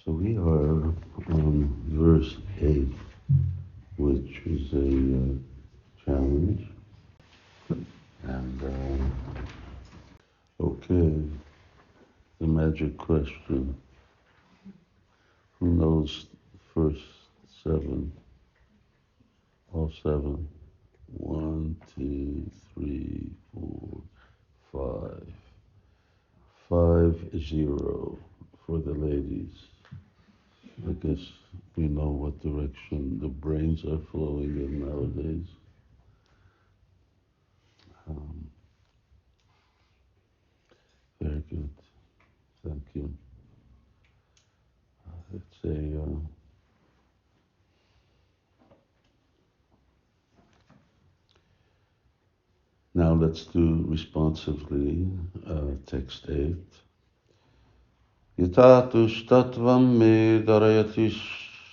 So we are on verse 8, which is a challenge. And, okay, the magic question. Who knows the first 7? All 7. 1, 2, 3, 4, 5. 5, 0 for the ladies. I guess we know what direction the brains are flowing in nowadays. Very good. Thank you. It's now let's do responsively text 8. Yathā Duṣṭatvam me dharayati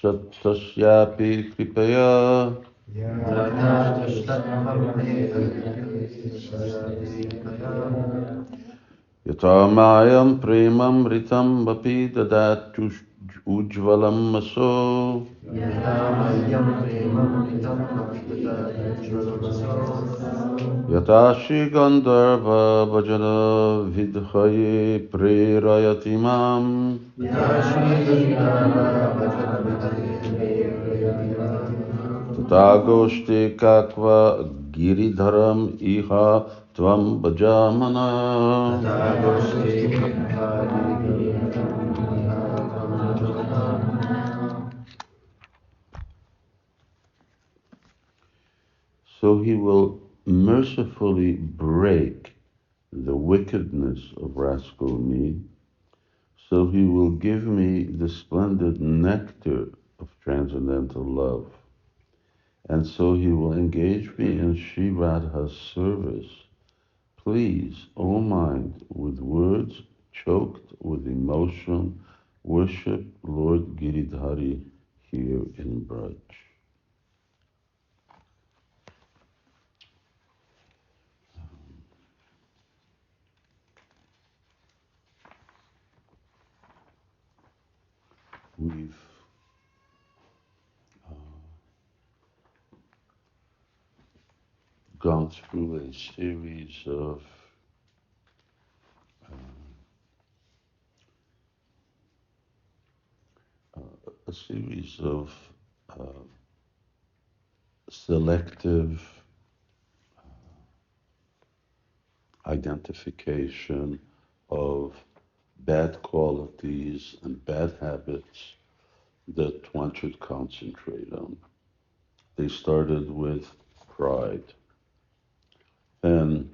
sattasyapi kripaya. Yathā Duṣṭatvam me Yathā mayam premam ritam vapi dadat ujvalam maso. Yathā Śrī Gandharva bhajana vidhaye prerayati mam. Tathā goshte kakva giridharam iha tvam bhajamana. So he will mercifully break the wickedness of rascal me, so he will give me the splendid nectar of transcendental love, and so he will engage me in Śrī Rādhā's service. Please, O mind, with words choked with emotion, worship Lord Giridhari here in Braj. We've gone through a series of selective identification of bad qualities and bad habits that one should concentrate on. They started with pride, then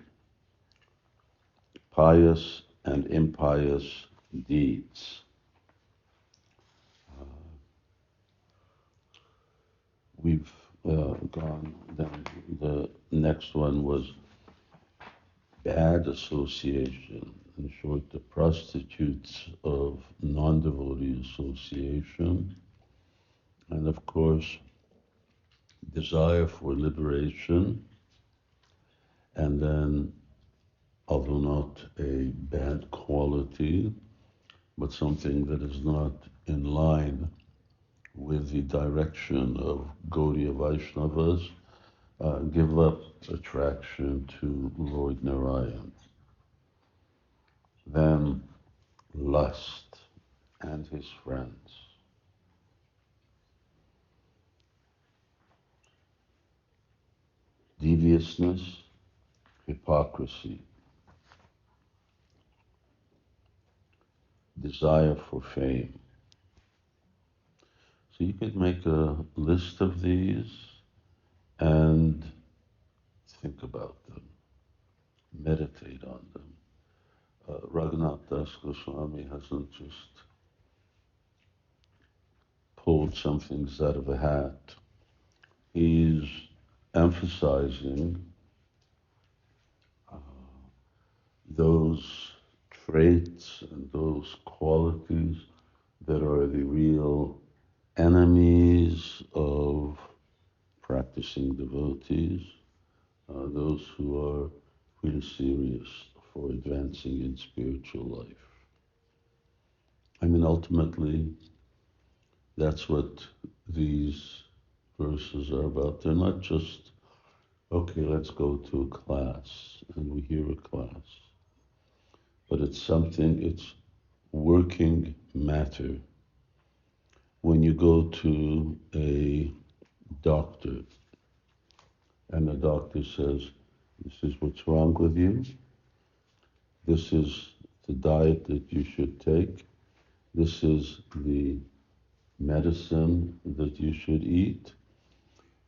pious and impious deeds. We've gone, then the next one was bad association, in short, the prostitutes of non-devotee association, and of course, desire for liberation, and then, although not a bad quality, but something that is not in line with the direction of Gaudiya Vaishnavas, give up attraction to Lord Narayan. Then lust and his friends. Deviousness, hypocrisy, desire for fame. So you could make a list of these and think about them, meditate on them. Raghunath Das Goswami hasn't just pulled some things out of a hat. He's emphasizing those traits and those qualities that are the real enemies of practicing devotees, those who are really serious for advancing in spiritual life. I mean, ultimately, That's what these verses are about. They're not just, okay, let's go to a class and we hear a class, but it's something, it's working matter. When you go to a doctor and the doctor says, this is what's wrong with you, this is the diet that you should take, this is the medicine that you should eat,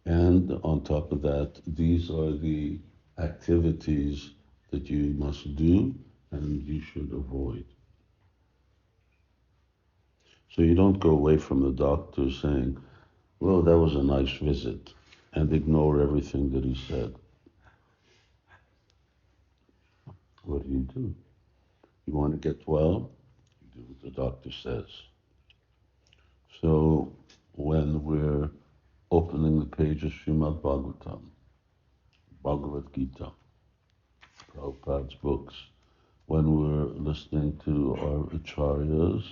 and on top of that, these are the activities that you must do and you should avoid. So you don't go away from the doctor saying, well, that was a nice visit, and ignore everything that he said. What do? You want to get well? You do what the doctor says. So when we're opening the page of Srimad Bhagavatam, Bhagavad Gita, Prabhupada's books, when we're listening to our acharyas,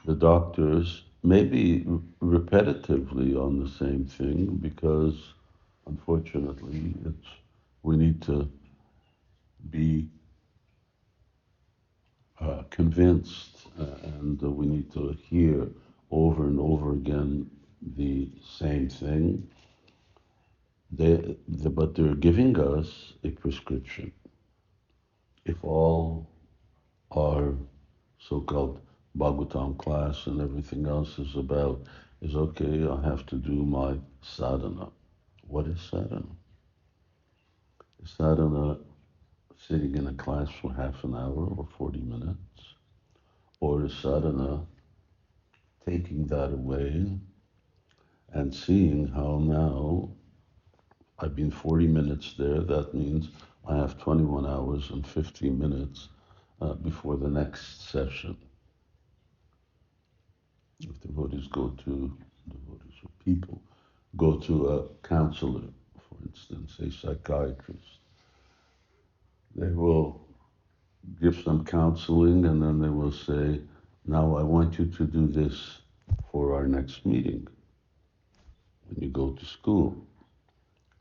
the doctors, maybe repetitively on the same thing, because unfortunately we need to be convinced and we need to hear over and over again the same thing. But they're giving us a prescription. If all our so-called Bhagavatam class and everything else is okay, I have to do my sādhana. What is sādhana? Is sādhana sitting in a class for half an hour or 40 minutes? Or is sādhana taking that away and seeing how now I've been 40 minutes there, that means I have 21 hours and 15 minutes before the next session. If devotees or people go to a counselor, for instance, a psychiatrist, they will give some counseling and then they will say, now I want you to do this for our next meeting. When you go to school,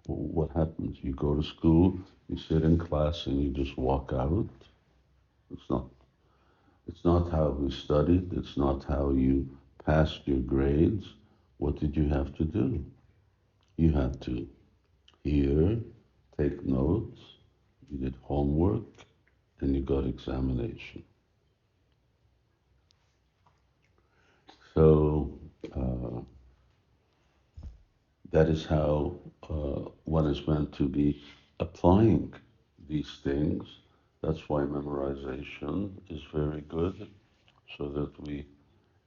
what happens? You go to school, you sit in class and you just walk out. It's not how we studied, it's not how you passed your grades. What did you have to do? You had to hear, take notes, you did homework, and you got examination. So that is how one is meant to be applying these things. That's why memorization is very good, so that we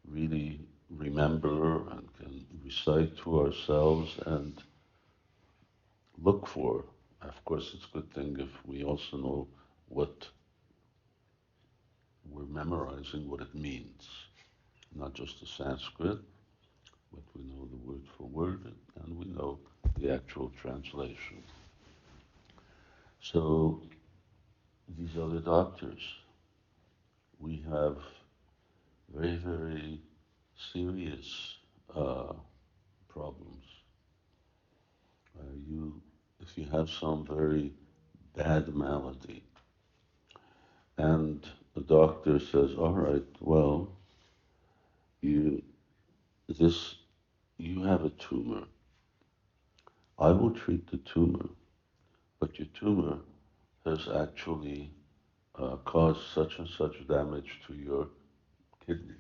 really remember and can recite to ourselves and look for. Of course, it's a good thing if we also know what we're memorizing, what it means. Not just the Sanskrit, but we know the word for word and we know the actual translation. So these are the doctors. We have very, very serious problems. If you have some very bad malady, and the doctor says, all right, well, you have a tumor. I will treat the tumor, but your tumor has actually caused such and such damage to your kidneys.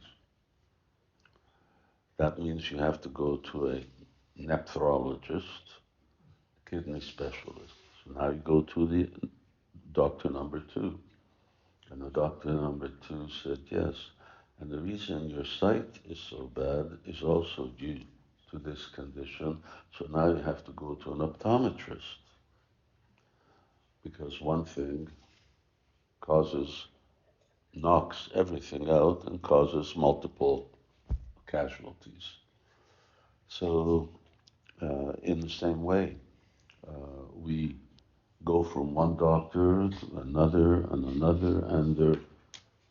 That means you have to go to a nephrologist, kidney specialist. So now you go to the doctor number 2. And the doctor number 2 said, yes. And the reason your sight is so bad is also due to this condition. So now you have to go to an optometrist. Because one thing knocks everything out and causes multiple casualties. So in the same way, we go from one doctor to another and another, and they're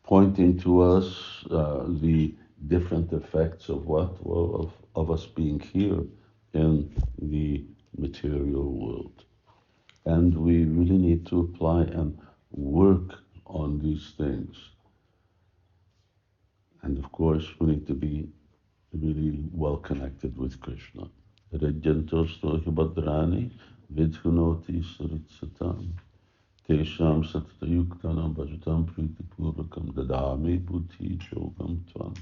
pointing to us the different effects of what? Well, of us being here in the material world. And we really need to apply and work on these things. And of course, we need to be really well connected with Krishna. Rajyantos tohi bhadrani vidhunoti saritsatam tesham satayuktanam bhajatam pritipurvakam dadami buddhi yogam tvam.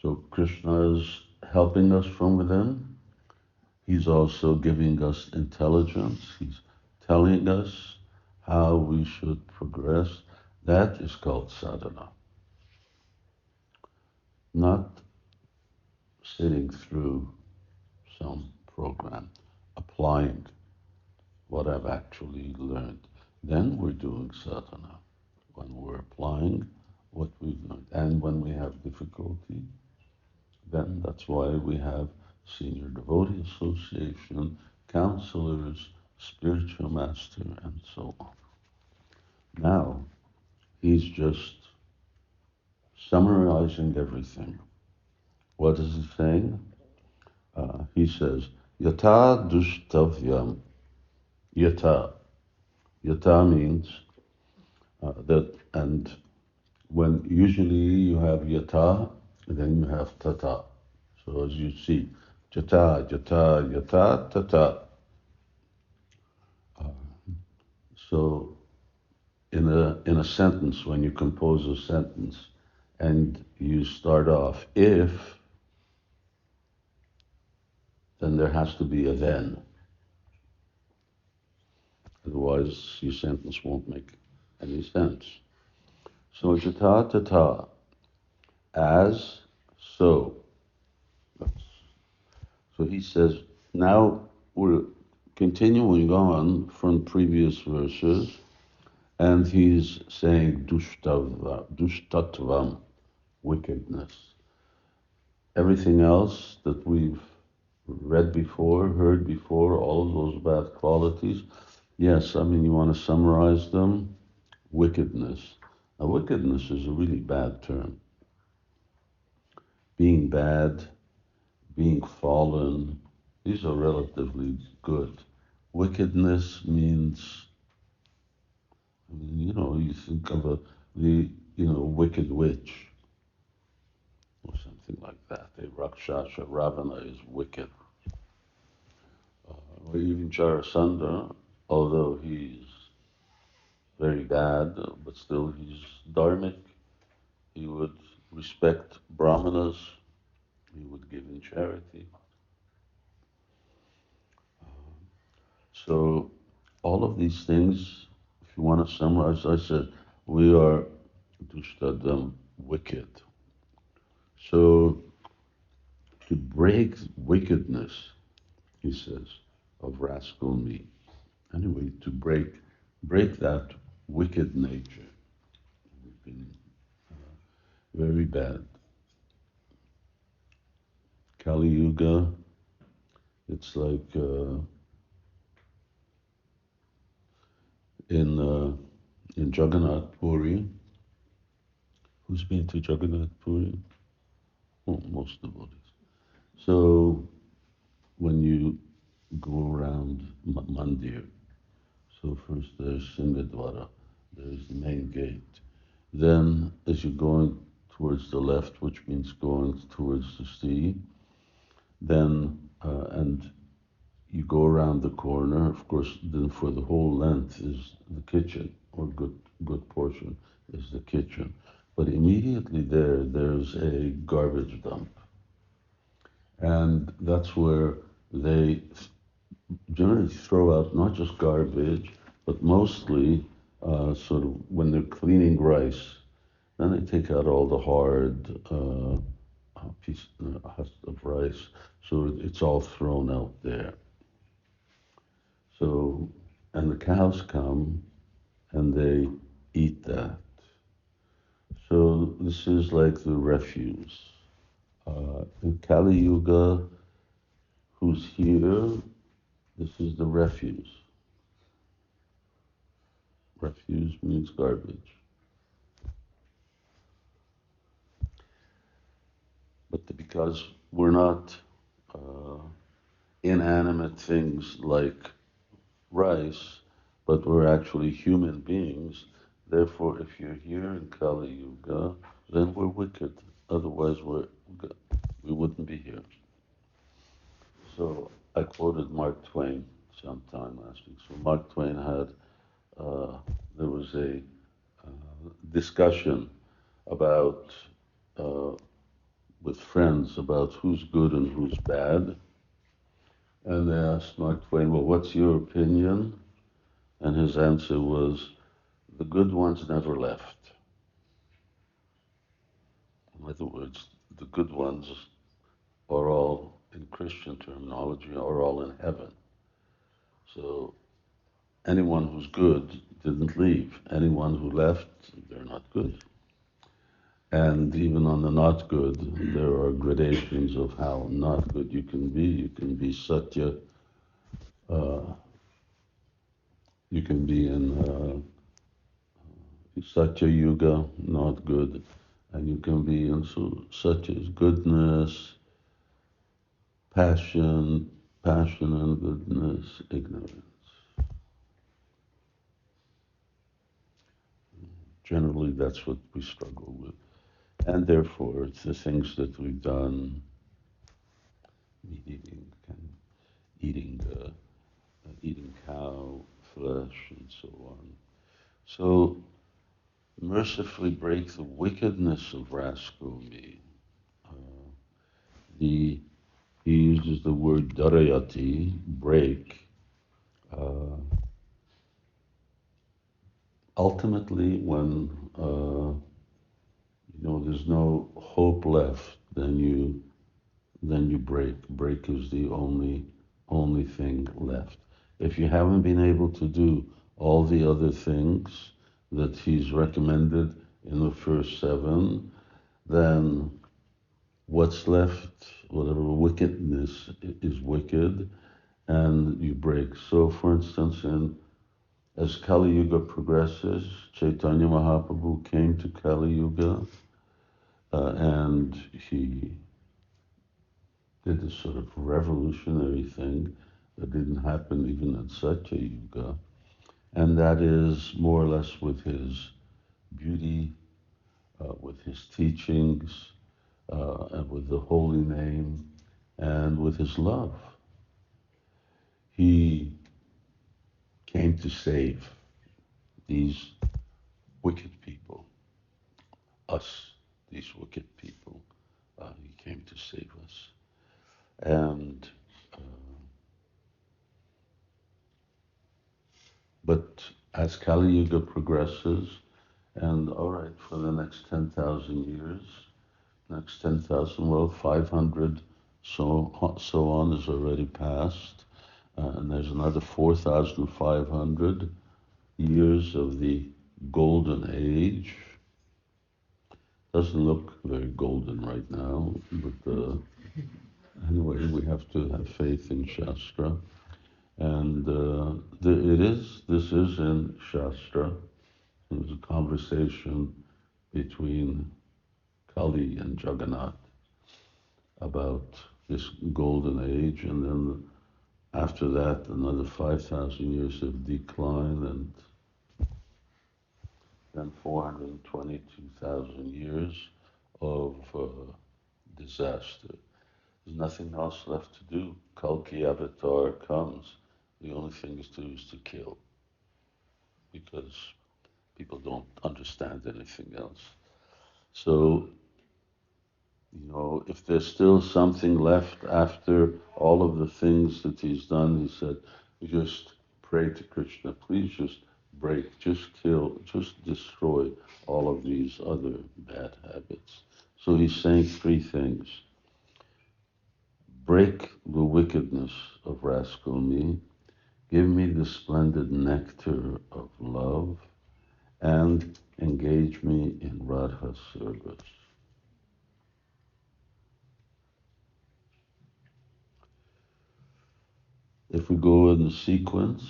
So Krishna is helping us from within. He's also giving us intelligence. He's telling us how we should progress. That is called sadhana. Not sitting through some program, applying what I've actually learned. Then we're doing sadhana. When we're applying what we've learned. And when we have difficulty, then that's why we have Senior Devotee Association, counselors, spiritual master, and so on. Now, he's just summarizing everything. What is he saying? He says, Yathā Duṣṭatvam. Yathā. Yathā means that, and when usually you have Yathā, then you have tathā. So as you see, Yathā, Yathā, Yathā, tathā. So in a sentence, when you compose a sentence and you start off if, then there has to be a then. Otherwise, your sentence won't make any sense. So Yathā tathā, as so. So he says, now we're continuing on from previous verses, and he's saying Duṣṭatvam, wickedness. Everything else that we've read before, heard before, all of those bad qualities, yes, I mean, you want to summarize them? Wickedness. Now, wickedness is a really bad term. Being bad, being fallen, these are relatively good. Wickedness means, I mean, you think of the wicked witch or something like that. A Rakshasa, Ravana is wicked. Or even Jarasandha, although he's very bad, but still he's dharmic. He would respect brahmanas. He would give in charity. So all of these things, if you want to summarize, I said, we are Duṣṭatvam, wicked. So to break wickedness, he says, of rascal me. Anyway, to break that wicked nature. We've been very bad. Kali-yuga, it's like in Jagannath Puri. Who's been to Jagannath Puri? Oh, most devotees. So when you go around Mandir, so first there's Singadwara, there's the main gate. Then as you're going towards the left, which means going towards the sea, then and you go around the corner, of course, then for the whole length is the kitchen, or good portion is the kitchen. But immediately there's a garbage dump. And that's where they generally throw out not just garbage, but mostly sort of when they're cleaning rice, then they take out all the hard piece of rice, so it's all thrown out there. So, and the cows come and they eat that. So this is like the refuse. In Kali-yuga, who's here, this is the refuse. Refuse means garbage. because we're not inanimate things like rice, but we're actually human beings. Therefore, if you're here in Kali-yuga, then we're wicked. Otherwise, we wouldn't be here. So I quoted Mark Twain sometime last week. So Mark Twain had, there was a discussion about, with friends about who's good and who's bad. And they asked Mark Twain, well, what's your opinion? And his answer was, the good ones never left. In other words, the good ones are all, in Christian terminology, are all in heaven. So anyone who's good didn't leave. Anyone who left, they're not good. And even on the not good, there are gradations of how not good you can be. You can be satya, you can be in Satya Yuga, not good, and you can be in Satya is goodness, passion and goodness, ignorance. Generally, that's what we struggle with. And therefore, it's the things that we've done, eating cow flesh and so on. So, mercifully break the wickedness of rascal me. He uses the word darayati, break. Ultimately, when there's no hope left, then you break. Break is the only thing left. If you haven't been able to do all the other things that he's recommended in the first 7, then what's left, whatever wickedness is wicked, and you break. So, for instance, as Kali-yuga progresses, Chaitanya Mahaprabhu came to Kali-yuga, and he did this sort of revolutionary thing that didn't happen even at Satya Yuga, and that is more or less with his beauty, with his teachings, and with the holy name, and with his love. He came to save these wicked people, us, these wicked people. He came to save us. And but as Kali Yuga progresses, and all right, for the next 10,000 years, next 10,000, well, 500 so on is already passed, and there's another 4,500 years of the golden age. Doesn't look very golden right now, but anyway, we have to have faith in Shastra. And this is in Shastra. There's a conversation between Kali and Jagannath about this golden age, and then after that, another 5,000 years of decline, and then 422,000 years of disaster. There's nothing else left to do. Kalki Avatar comes. The only thing to do is to kill, because people don't understand anything else. So, if there's still something left after all of the things that he's done, he said, just pray to Kṛṣṇa, please just break, just kill, just destroy all of these other bad habits. So he's saying 3 things. Break the wickedness of rascal me, give me the splendid nectar of love, and engage me in Radha service. If we go in the sequence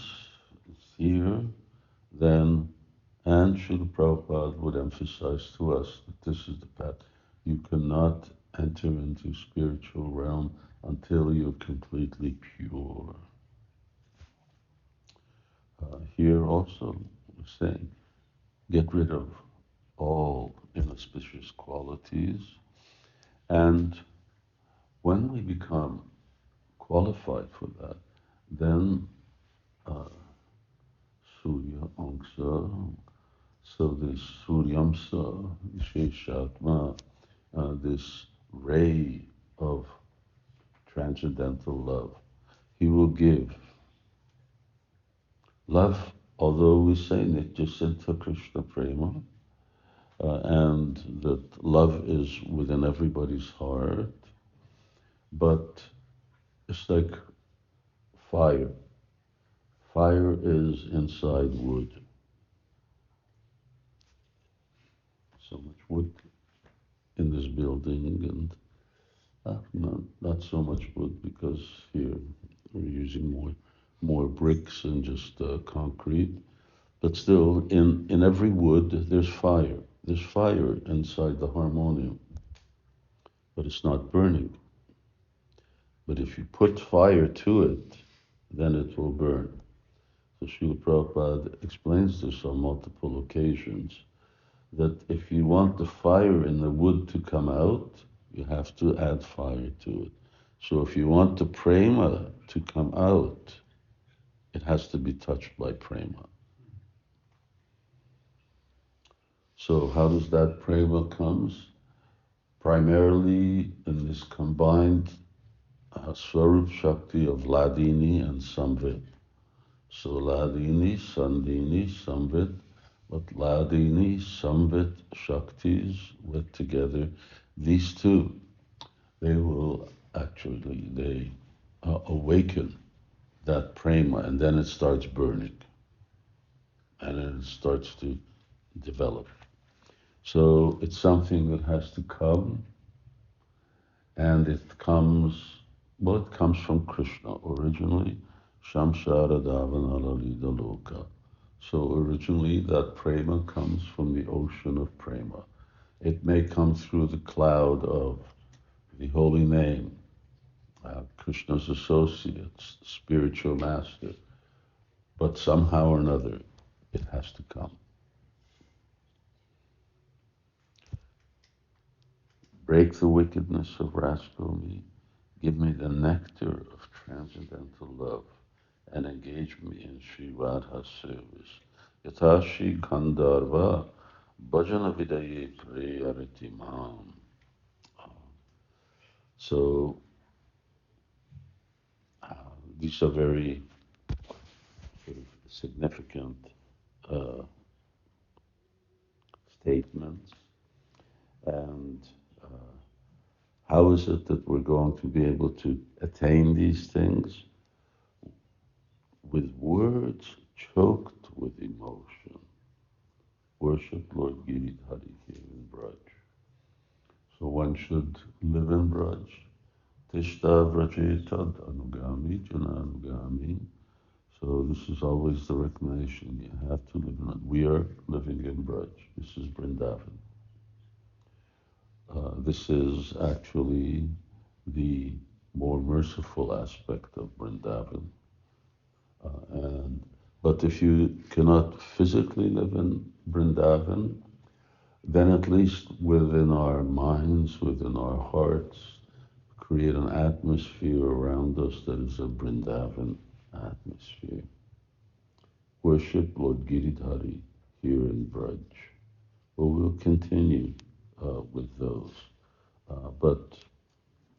here, then, and Srila Prabhupada would emphasize to us that this is the path. You cannot enter into spiritual realm until you're completely pure. Here also, we're saying, get rid of all inauspicious qualities, and when we become qualified for that, then Surya Angsa, so this Suryamsa, Visheshatma, this ray of transcendental love, he will give. Love, although we say Nityasiddha Kṛṣṇa prema, and that love is within everybody's heart, but it's like fire. Fire is inside wood. So much wood in this building, and not so much wood because here we're using more bricks and just concrete. But still, in every wood, there's fire. There's fire inside the harmonium, but it's not burning. But if you put fire to it, then it will burn. So Srila Prabhupada explains this on multiple occasions, that if you want the fire in the wood to come out, you have to add fire to it. So if you want the prema to come out, it has to be touched by prema. So how does that prema comes? Primarily in this combined Swarup Shakti of Ladini and Samvit. So Ladini, Sandini, Samvit, but Ladini, Samvit, Shaktis with together, these two, they will actually, they awaken that prema, and then it starts burning, and then it starts to develop. So it's something that has to come, and it comes, well, it comes from Kṛṣṇa originally, Śrī Rādhā Loka. So originally that prema comes from the ocean of prema. It may come through the cloud of the holy name, Krishna's associates, spiritual master, but somehow or another it has to come. Break the wickedness of rascal me, give me the nectar of transcendental love, and engage me in Śrī Rādhā service. Yathā Śrī Gandharva bhajana vidaye prayaritimam. So these are very sort of significant statements. And how is it that we're going to be able to attain these things? With words choked with emotion. Worship Lord Giridhari here in Braj. So one should live in Braj. Tishta Vrajeta Anugami, Jana Anugami. So this is always the recommendation. You have to live in it. We are living in Braj. This is Vrindavan. This is actually the more merciful aspect of Vrindavan. But if you cannot physically live in Vrindavan, then at least within our minds, within our hearts, create an atmosphere around us that is a Vrindavan atmosphere. Worship Lord Giridhari here in Braj. Well, we'll continue with those. But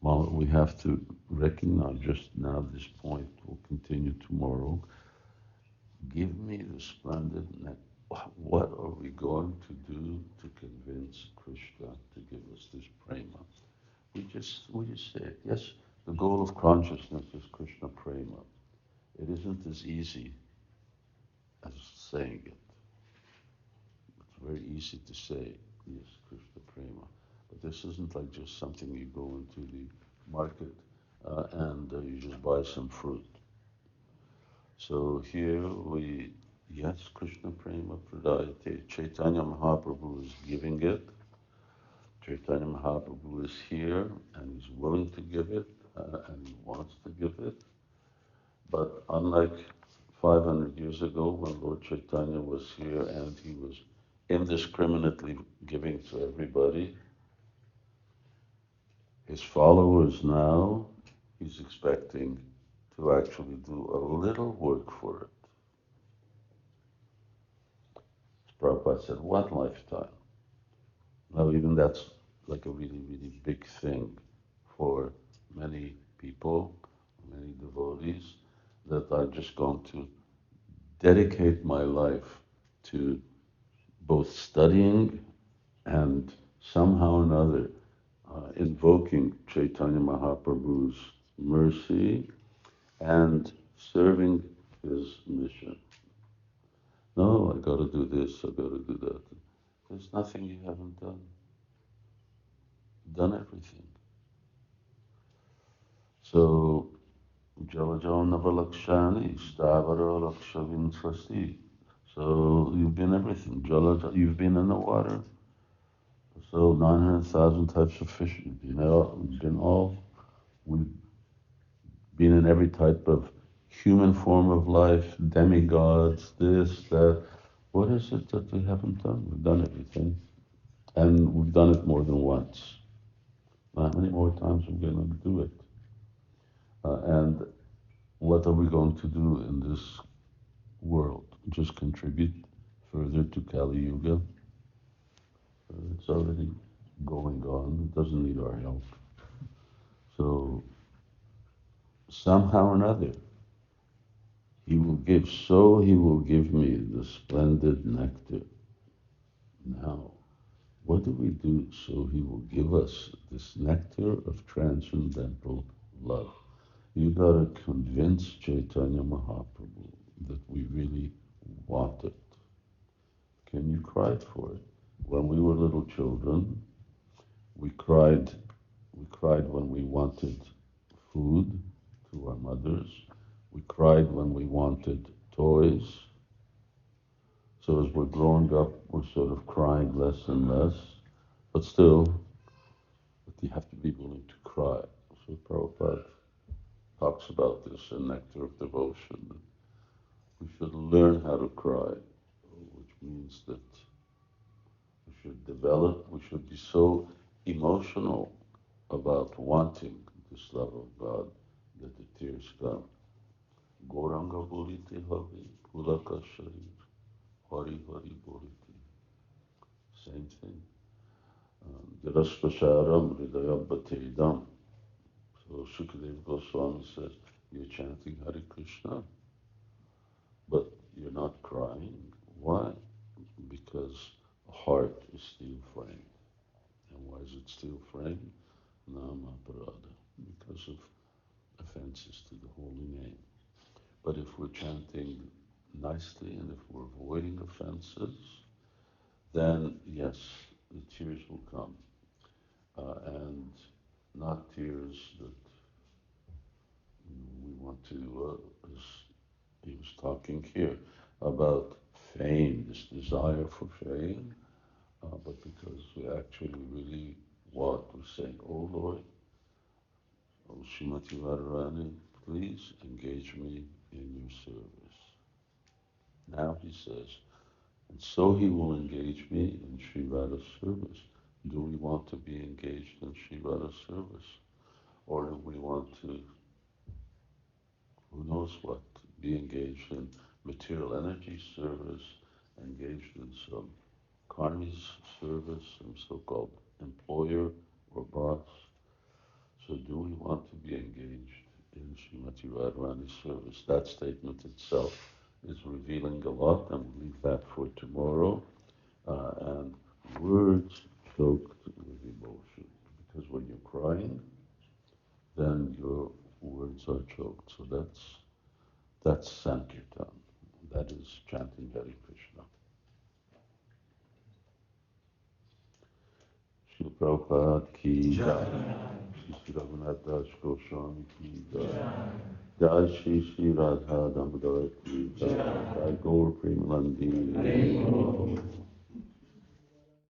we have to recognize just now this point, we'll continue tomorrow. Give me the splendid net. What are we going to do to convince Kṛṣṇa to give us this prema? We just say it. Yes, the goal of consciousness is Kṛṣṇa prema. It isn't as easy as saying it. It's very easy to say, yes, Kṛṣṇa prema. But this isn't like just something you go into the market and you just buy some fruit. So here yes, Kṛṣṇa prema pradayate. Chaitanya Mahaprabhu is giving it Chaitanya Mahaprabhu is here and he's willing to give it and he wants to give it. But unlike 500 years ago when Lord Caitanya was here and he was indiscriminately giving to everybody, his followers now, he's expecting to actually do a little work for it. Prabhupada said, one lifetime. Now even that's like a really, really big thing for many people, many devotees, that are just going to dedicate my life to both studying and somehow or another invoking Chaitanya Mahaprabhu's mercy and serving his mission. No, I got to do this, I got to do that. There's nothing you haven't done. You've done everything. So, Jalajo Navalakshani, Stavara Lakshavinsvasti. So you've been everything. Jalaja, you've been in the water. So 900,000 types of fish. We've been in every type of human form of life, demigods, this, that. What is it that we haven't done? We've done everything. And we've done it more than once. How many more times are we going to do it? And what are we going to do in this world? Just contribute further to Kali-yuga? It's already going on. It doesn't need our help. So somehow or another, he will give. So he will give me the splendid nectar. Now, what do we do so he will give us this nectar of transcendental love? You got to convince Chaitanya Mahaprabhu that we really want it. Can you cry for it? When we were little children, we cried when we wanted food to our mothers. We cried when we wanted toys. So as we're growing up, we're sort of crying less and less. But still, you have to be willing to cry. So Prabhupada talks about this in Nectar of Devotion. We should learn how to cry, which means that we should develop, we should be so emotional about wanting this love of God that the tears come. Goranga bolite havi, pulaka sharir, hari hari bolite. Same thing. Jaraspasharam hridayam bhatedam. So Shukadeva Goswami says, you're chanting Hare Krishna, but you're not crying. Why? Because the heart is still framed. And why is it still framed? Nama Parada, because of offenses to the holy name. But if we're chanting nicely and if we're avoiding offenses, then yes, the tears will come. And not tears that we want to, as he was talking here, about fame, this desire for fame, but because we actually really want, we're saying, oh Lord, oh Srimati Radharani, please engage me in your service. Now he says, and so he will engage me in Śrī Rādhā's service. Do we want to be engaged in Śrī Rādhā's service? Or do we want to, who knows what, be engaged in material energy service, engaged in some karmi's service, some so-called employer or boss? So do we want to be engaged in Srimati Radharani's service? That statement itself is revealing a lot, and we'll leave that for tomorrow. And words choked with emotion. Because when you're crying, then your words are choked. So that's Sankirtan. That is chanting Hare Krishna. Srila Prabhupada ki jai. Śrī Rāghunatha Das Goswami ki jai. Jai Śrī Rādhā Damodara ki jai. Jai Gaur Premanandi.